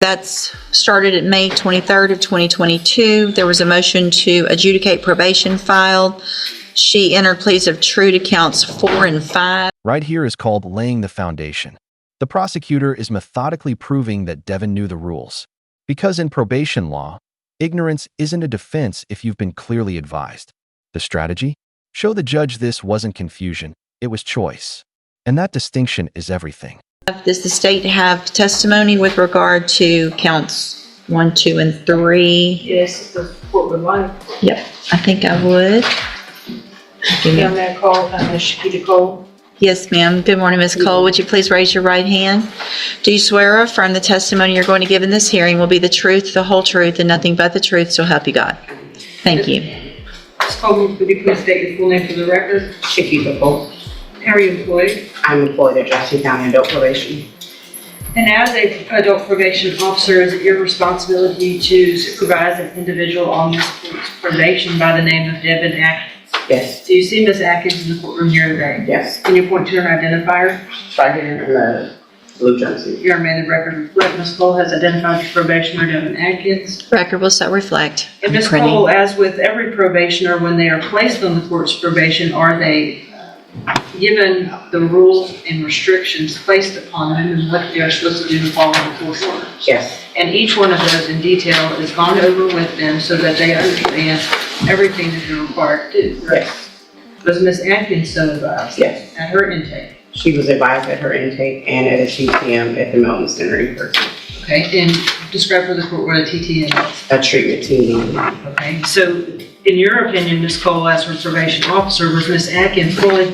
That's started at May 23rd of 2022. There was a motion to adjudicate probation filed. She entered pleas of true to counts 4 and 5. Right here is called laying the foundation. The prosecutor is methodically proving that Devin knew the rules. Because in probation law, ignorance isn't a defense if you've been clearly advised. The strategy? Show the judge this wasn't confusion, it was choice. And that distinction is everything. Does the state have testimony with regard to counts 1, 2, and 3? Yes, the court would like. Yep, I think I would. On that call, Ms. Shakita Cole. Yes, ma'am. Good morning, Ms. Cole. Would you please raise your right hand? Do you swear or affirm the testimony you're going to give in this hearing will be the truth, the whole truth, and nothing but the truth, so help you God? Thank you. Ms. Cole, would you please state your full name for the record? Shakita Cole. How are you employed? I'm employed at Jackson County Adult Probation. And as an adult probation officer, is it your responsibility to supervise an individual on this court's probation by the name of Devin Atkins? Yes. Do you see Ms. Atkins in the courtroom here today? Yes. Can you point to her identifier? Right here in the blue jumpsuit. Your amended record reflect Ms. Cole has identified your probationer, Devin Atkins. Record will so reflect. And Ms. Cole, as with every probationer, when they are placed on the court's probation, are they given the rules and restrictions placed upon them and what they are supposed to do to follow the court order? Yes. And each one of those in detail is gone over with them so that they understand everything that they're required to do. Yes. Was Ms. Atkins so advised? Yes. At her intake? She was advised at her intake and at a TTM at the Milton Center in person. Okay, and describe for the court what a TTM is. A treatment team. Okay, so in your opinion, Ms. Cole, as her probation officer, was Ms. Atkins fully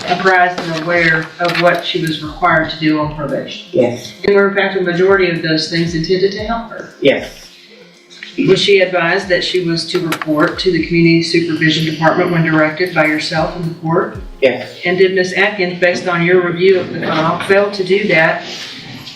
apprised and aware of what she was required to do on probation? Yes. And were in fact a majority of those things intended to help her? Yes. Was she advised that she was to report to the Community Supervision Department when directed by yourself and the court? Yes. And did Ms. Atkins, based on your review of the file, fail to do that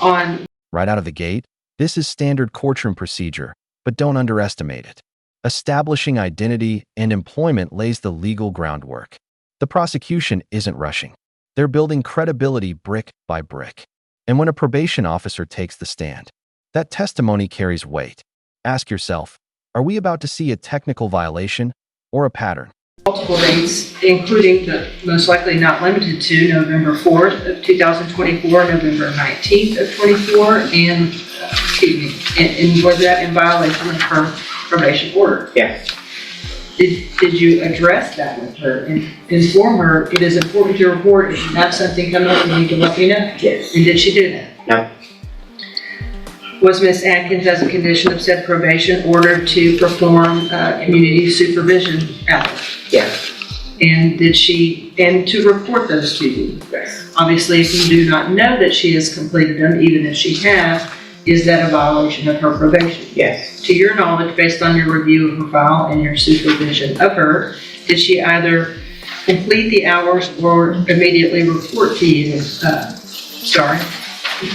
on... Right out of the gate, this is standard courtroom procedure, but don't underestimate it. Establishing identity and employment lays the legal groundwork. The prosecution isn't rushing. They're building credibility brick by brick. And when a probation officer takes the stand, that testimony carries weight. Ask yourself, are we about to see a technical violation or a pattern? multiple dates, including but most likely not limited to November 4th of 2024, November 19th of 24, and, and was that in violation of her probation order? Yes. Did you address that with her and inform her it is important to report if you have something coming up you need to let me know? Yes. And did she do that? No. Was Ms. Atkins, as a condition of said probation, ordered to perform community supervision hours? Yes. And to report those to you? Yes. Obviously, if you do not know that she has completed them, even if she has, is that a violation of her probation? Yes. To your knowledge, based on your review of her file and your supervision of her, did she either complete the hours or immediately report to you? Sorry,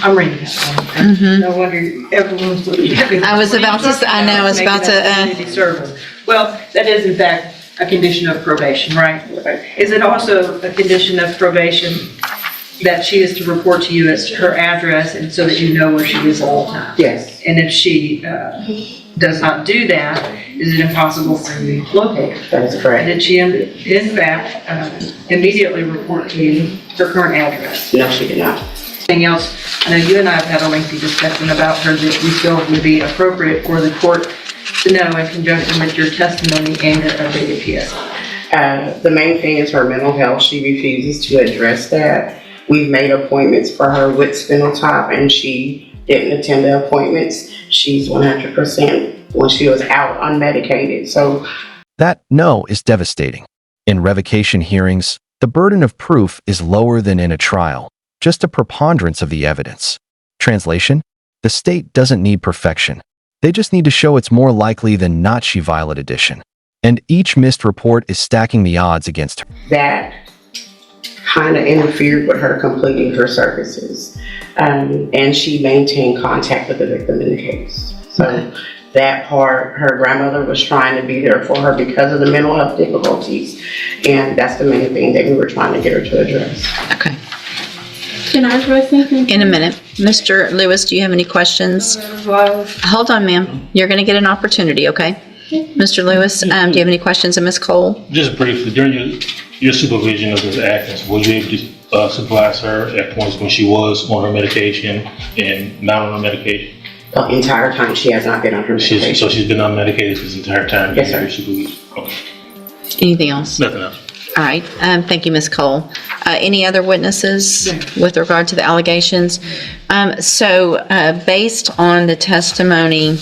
I'm reading that one. No wonder everyone's looking at me. I was about to say, I know, I was about to, Community service. Well, that is in fact a condition of probation, right? Is it also a condition of probation that she is to report to you as her address and so that you know where she is at all times? Yes. And if she does not do that, is it impossible for you to locate her? That is correct. Did she in fact immediately report to you her current address? No, she did not. Anything else? I know you and I have had a lengthy discussion about her that you feel would be appropriate for the court to know in conjunction with your testimony and your updated PSI. The main thing is her mental health. She refuses to address that. We've made appointments for her with spinal tap and she didn't attend the appointments. She's 100% when she was out unmedicated. So that no is devastating. In revocation hearings, the burden of proof is lower than in a trial, just a preponderance of the evidence. Translation: the state doesn't need perfection. They just need to show it's more likely than not she violated addition. And each missed report is stacking the odds against her. that kind of interfered with her completing her services. And she maintained contact with the victim in the case. So that part, her grandmother was trying to be there for her because of the mental health difficulties. And that's the main thing that we were trying to get her to address. Okay. Can I address something? In a minute. Mr. Lewis, do you have any questions? Hold on, ma'am. You're going to get an opportunity, okay? Mr. Lewis, do you have any questions of Ms. Cole? Just briefly, during your supervision of Ms. Atkins, were you able to supervise her at points when she was on her medication and not on her medication? The entire time she has not been on her medication. So she's been unmedicated this entire time? Yes, sir. Your supervision? Okay. Anything else? Nothing else. All right. Thank you, Ms. Cole. Any other witnesses with regard to the allegations? Based on the testimony,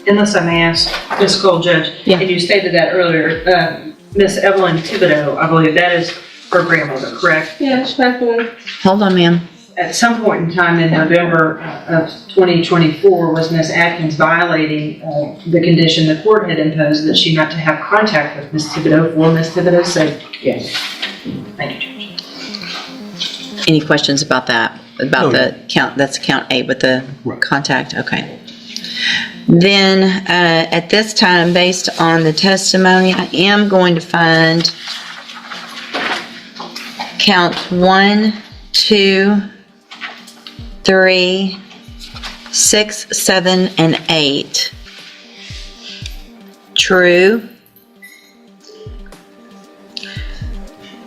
Unless I may ask, Ms. Cole, Judge, Yeah. and you stated that earlier, Miss Evelyn Thibodeau, I believe that is her grandmother, correct? Yeah, respectfully. hold on, ma'am. At some point in time in November of 2024, was Miss Atkins violating the condition the court had imposed that she not to have contact with Miss Thibodeau for Miss Thibodeau's safety? Yes. Thank you, Judge. Any questions about that? About the count, that's count A with the Right. contact? Okay. Then, at this time, based on the testimony, I am going to find count 1, 2, 3, 6, 7, and 8 true.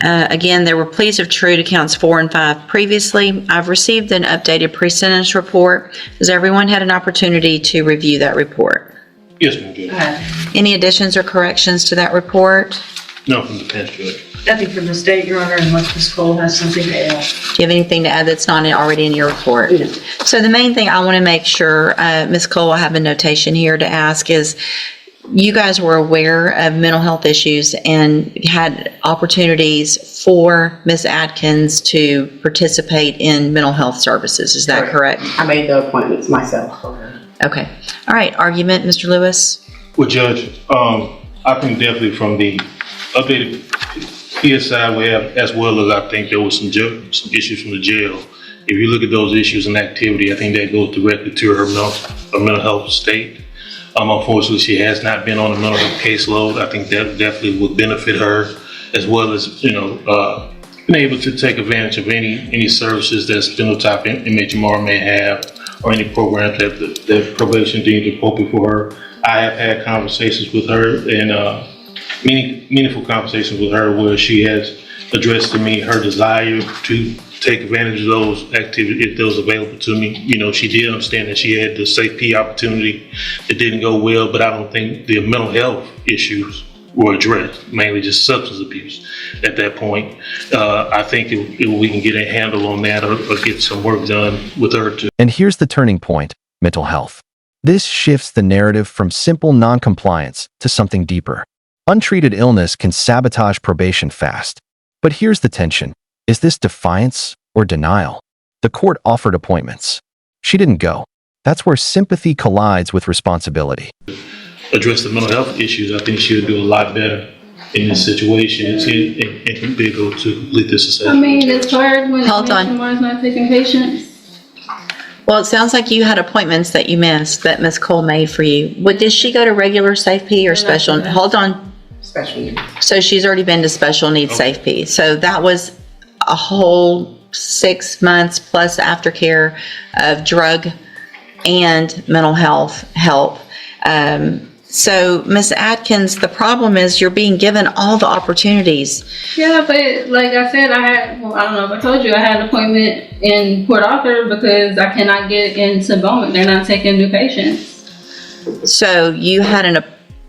Again, there were pleas of true to counts 4 and 5 previously. I've received an updated pre-sentence report. Has everyone had an opportunity to review that report? Yes, ma'am, Judge. Any additions or corrections to that report? No, from the defense, Judge. Nothing from the state, Your Honor, unless Ms. Cole has something to add. Do you have anything to add that's not already in your report? No. So the main thing I want to make sure, Ms. Cole, I have a notation here to ask is, you guys were aware of mental health issues and had opportunities for Ms. Atkins to participate in mental health services. Is that correct? I made the appointments myself for her. Okay. All right. Argument, Mr. Lewis? Well, Judge, I think definitely from the updated PSI we have, as well as I think there was some issues from the jail. If you look at those issues and activity, I think that goes directly to her mental health state. Unfortunately, she has not been on a mental health caseload. I think that definitely would benefit her, as well as, being able to take advantage of any services that phenotype MHMR may have, or any programs that probation deems appropriate for her. I have had conversations with her, and meaningful conversations with her, where she has addressed to me her desire to take advantage of those activities if those available to me. She did understand that she had the safe P opportunity. It didn't go well, but I don't think the mental health issues were addressed, mainly just substance abuse at that point. I think if we can get a handle on that, or get some work done with her to. And here's the turning point: mental health. This shifts the narrative from simple non-compliance to something deeper. Untreated illness can sabotage probation fast. But here's the tension. Is this defiance or denial? The court offered appointments. She didn't go. That's where sympathy collides with responsibility. Address the mental health issues. I think she would do a lot better in this situation and be able to complete this assessment. I mean, it's hard when Hold on. someone's not taking patients. Well, it sounds like you had appointments that you missed that Ms. Cole made for you. Did she go to regular Safe P or special? Hold on. Special needs. So she's already been to special needs Safe P. So that was a whole 6 months plus aftercare of drug and mental health help. So Ms. Atkins, the problem is you're being given all the opportunities. Yeah, but like I said, I don't know if I told you, I had an appointment in Port Arthur because I cannot get into Bowman. They're not taking new patients. So you had an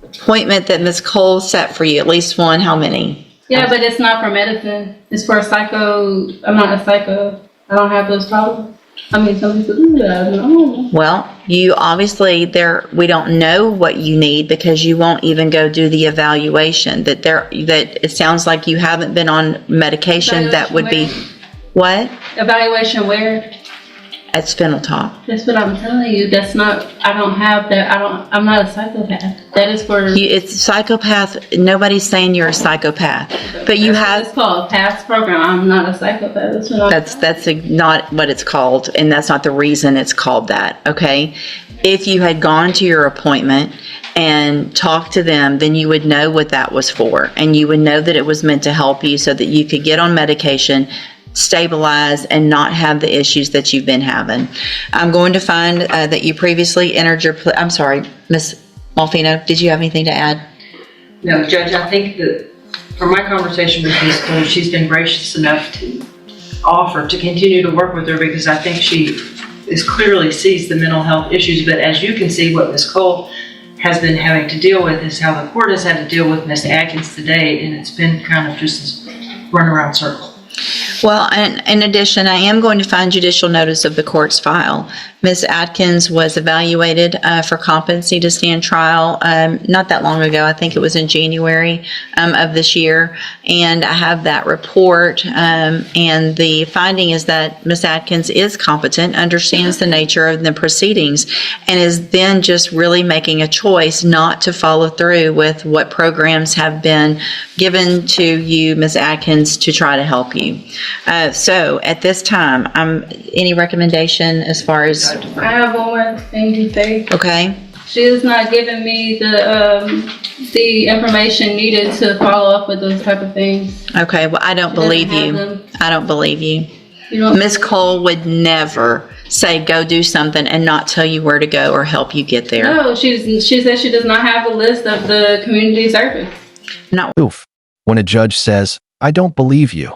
appointment that Ms. Cole set for you, at least one. How many? Yeah, but it's not for medicine. It's for psycho. I'm not a psycho. I don't have those problems. I mean, some people do that. I don't know. Well, you obviously we don't know what you need because you won't even go do the evaluation. That it sounds like you haven't been on medication that would be what? Evaluation where? At Spinal Top. That's what I'm telling you. That's not. I don't have that. I'm not a psychopath. That is for. It's psychopath. Nobody's saying you're a psychopath, but you have. It's called past program. I'm not a psychopath. That's what That's not what it's called, and that's not the reason it's called that. Okay, if you had gone to your appointment and talked to them, then you would know what that was for. And you would know that it was meant to help you so that you could get on medication, stabilize, and not have the issues that you've been having. I'm going to find that you previously entered your, I'm sorry, Ms. Malfino, did you have anything to add? No, Judge, I think that from my conversation with Ms. Cole, she's been gracious enough to offer to continue to work with her because I think she clearly sees the mental health issues. But as you can see, what Ms. Cole has been having to deal with is how the court has had to deal with Ms. Atkins today, and it's been kind of just this runaround circle. Well, and in addition, I am going to find judicial notice of the court's file. Ms. Atkins was evaluated for competency to stand trial not that long ago. I think it was in January of this year. And I have that report. And the finding is that Ms. Atkins is competent, understands the nature of the proceedings, and is then just really making a choice not to follow through with what programs have been given to you, Ms. Atkins, to try to help you. So at this time, any recommendation as far as, I have one more thing to say. okay, She is not giving me the information needed to follow up with those type of things. okay, well, I don't believe have you. them. I don't believe you. You know, Ms. Cole would never say, go do something and not tell you where to go or help you get there. no, she says she does not have a list of the community service. Not, Oof. When a judge says, I don't believe you,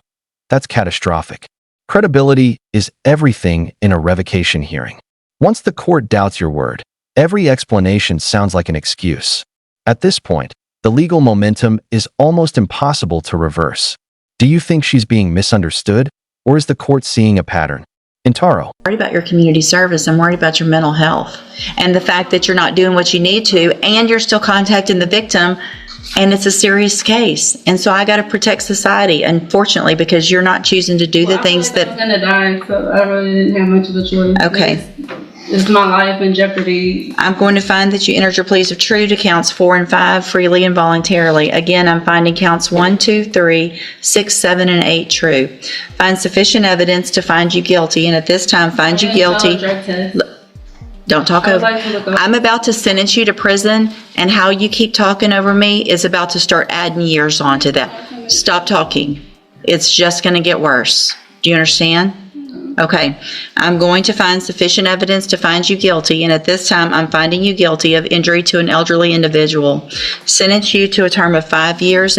that's catastrophic. Credibility is everything in a revocation hearing. Once the court doubts your word, every explanation sounds like an excuse. At this point, the legal momentum is almost impossible to reverse. Do you think she's being misunderstood, or is the court seeing a pattern? Intaro. I'm worried about your community service. I'm worried about your mental health and the fact that you're not doing what you need to, and you're still contacting the victim, and it's a serious case. And so I got to protect society, unfortunately, because you're not choosing to do the things I that. was gonna die, so I really didn't have much of a choice. Okay. It's my life in jeopardy. I'm going to find that you entered your pleas of true to counts 4 and 5 freely and voluntarily. Again, I'm finding counts 1, 2, 3, 6, 7, and 8 true. Find sufficient evidence to find you guilty, and at this time, find you guilty. Drug test. Don't talk I would over. like to look up. I'm about to sentence you to prison, and how you keep talking over me is about to start adding years onto that. Stop talking. It's just going to get worse. Do you understand? Okay. I'm going to find sufficient evidence to find you guilty, and at this time, I'm finding you guilty of injury to an elderly individual. Sentence you to a term of 5 years.